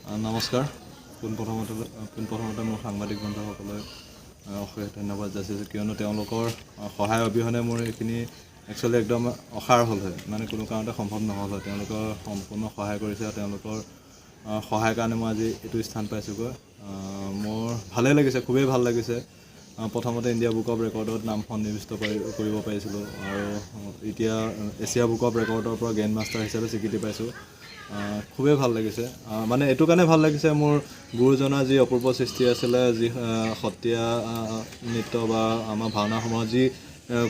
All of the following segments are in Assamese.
নমস্কাৰ পোনপ্ৰথমতে মোৰ সাংবাদিক বন্ধুসকলক অশেষ ধন্যবাদ যাচিছোঁ কিয়নো তেওঁলোকৰ সহায় অবিহনে মোৰ এইখিনি একচুৱেলি একদম অসাৰ হ'ল হয় মানে কোনো কাৰণতে সম্ভৱ নহ'ল হয় তেওঁলোকৰ সম্পূৰ্ণ সহায় কৰিছে আৰু তেওঁলোকৰ সহায়ৰ কাৰণে মই আজি এইটো স্থান পাইছোঁগৈ মোৰ ভালেই লাগিছে খুবেই ভাল লাগিছে প্ৰথমতে ইণ্ডিয়া বুক অফ ৰেকৰ্ডত নাম সন্নিৱিষ্ট কৰিব পাৰিছিলোঁ আৰু এতিয়া এছিয়া বুক অফ ৰেকৰ্ডৰ পৰা গ্ৰেণ্ড মাষ্টাৰ হিচাপে স্বীকৃতি পাইছোঁ খুবেই ভাল লাগিছে মানে এইটো কাৰণে ভাল লাগিছে মোৰ গুৰুজনাৰ যি অপূৰ্ব সৃষ্টি আছিলে যি সত্ৰীয়া নৃত্য বা আমাৰ ভাওনাসমূহত যি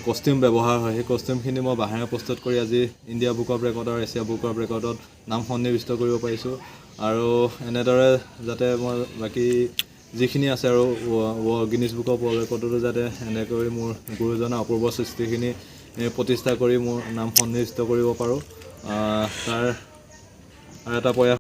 কষ্টিউম ব্যৱহাৰ হয় সেই কষ্টিউমখিনি মই বাঁহেৰে প্ৰস্তুত কৰি আজি ইণ্ডিয়া বুক অফ ৰেকৰ্ড আৰু এছিয়া বুক অফ ৰেকৰ্ডত নাম সন্নিৱিষ্ট কৰিব পাৰিছোঁ আৰু এনেদৰে যাতে মই বাকী যিখিনি আছে আৰু গিনিজ বুক অফ ৱৰ্ল্ড ৰেকৰ্ডতো যাতে এনেকৈ মোৰ গুৰুজনাৰ অপূৰ্ব সৃষ্টিখিনি প্ৰতিষ্ঠা কৰি মোৰ নাম সন্নিৱিষ্ট কৰিব পাৰোঁ তাৰ এটা প্ৰয়াস